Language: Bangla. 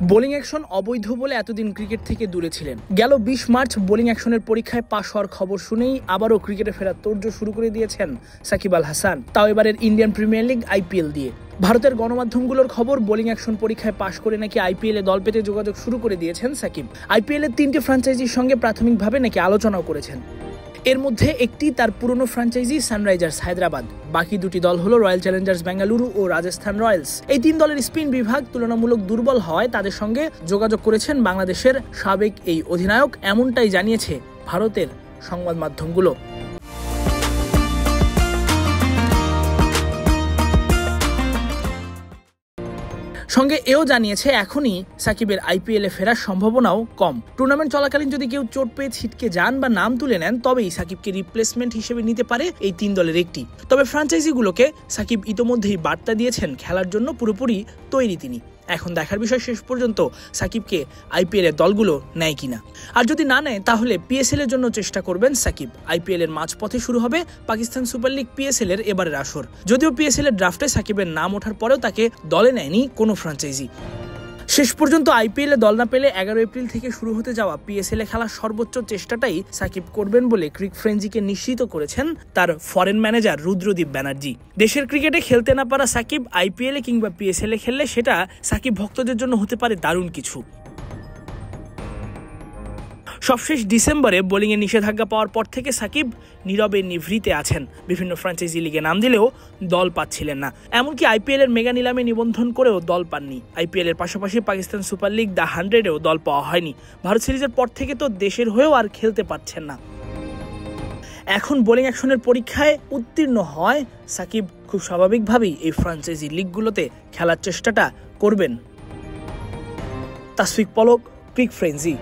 বোলিং অ্যাকশন অবৈধ বলে এতদিন ক্রিকেট থেকে দূরে ছিলেন। গেল ২০ মার্চ বোলিং অ্যাকশনের পরীক্ষায় পাশ হওয়ার খবর শুনেই আবারও ক্রিকেটে ফেরার তোড়জোড় শুরু করে দিয়েছেন সাকিব আল হাসান, তাও এবারের ইন্ডিয়ান প্রিমিয়ার লিগ IPL দিয়ে। ভারতের গণমাধ্যমগুলোর খবর, বোলিং অ্যাকশন পরীক্ষায় পাশ করে নাকি IPL-এ দল পেতে যোগাযোগ শুরু করে দিয়েছেন সাকিব। IPL-এর ৩টি ফ্র্যাঞ্চাইজির সঙ্গে প্রাথমিকভাবে নাকি আলোচনাও করেছেন। এর মধ্যে একটি তার পুরনো ফ্র্যাঞ্চাইজি সানরাইজার্স হায়দ্রাবাদ, বাকি দুটি দল হলো রয়্যাল চ্যালেঞ্জার্স বেঙ্গালুরু ও রাজস্থান রয়্যালস। এই ৩ দলের স্পিন বিভাগ তুলনামূলক দুর্বল হওয়ায় তাদের সঙ্গে যোগাযোগ করেছেন বাংলাদেশের সাবেক এই অধিনায়ক, এমনটাই জানিয়েছে ভারতের সংবাদ মাধ্যমগুলো। সঙ্গে এও জানিয়েছে এখনই সাকিবের IPL-এ ফেরার সম্ভাবনাও কম। টুর্নামেন্ট চলাকালীন যদি কেউ চোট পেয়ে ছিটকে যান বা নাম তুলে নেন, তবেই সাকিবকে রিপ্লেসমেন্ট হিসেবে নিতে পারে এই ৩ দলের একটি। তবে ফ্র্যাঞ্চাইজিগুলোকে সাকিব ইতোমধ্যেই বার্তা দিয়েছেন খেলার জন্য পুরোপুরি তৈরি তিনি। এখন দেখার বিষয় শেষ পর্যন্ত সাকিবকে IPL-এর দলগুলো নেয় কিনা। আর যদি না নেয় তাহলে PSL-এর জন্য চেষ্টা করবেন সাকিব। IPL-এর মাঝপথে শুরু হবে পাকিস্তান সুপার লিগ PSL-এর এবারের আসর। যদিও PSL-এর ড্রাফটে সাকিবের নাম ওঠার পরেও তাকে দলে নেয়নি কোনো ফ্র্যাঞ্চাইজি। শেষ পর্যন্ত IPL-এ দল না পেলে 11 এপ্রিল থেকে শুরু হতে যাওয়া PSL-এ খেলার সর্বোচ্চ চেষ্টাটাই সাকিব করবেন বলে ক্রিকফ্রেঞ্জিকে নিশ্চিত করেছেন তার ফরেন ম্যানেজার রুদ্রদীপ ব্যানার্জি। দেশের ক্রিকেটে খেলতে না পারা সাকিব IPL-এ কিংবা PSL-এ খেললে সেটা সাকিব ভক্তদের জন্য হতে পারে দারুণ কিছু। সবশেষ ডিসেম্বরে বোলিংয়ে নিষেধাজ্ঞা পাওয়ার পর থেকে সাকিব নীরবে নিভৃতে আছেন। বিভিন্ন ফ্র্যাঞ্চাইজি লিগে নাম দিলেও দল পাচ্ছিলেন না। এমনকি IPL-এর মেগা নিলামে নিবন্ধন করেও দল পাননি। IPL-এর পাশাপাশি পাকিস্তান সুপার লিগ দ্য 100-এও দল পাওয়া হয়নি। ভারত সিরিজের পর থেকে তো দেশের হয়েও আর খেলতে পারছেন না। এখন বোলিং অ্যাকশনের পরীক্ষায় উত্তীর্ণ হয় সাকিব খুব স্বাভাবিকভাবেই এই ফ্র্যাঞ্চাইজি লিগগুলোতে খেলার চেষ্টাটা করবেন। তাসফিক পলক, ক্রিকফ্রেঞ্জি।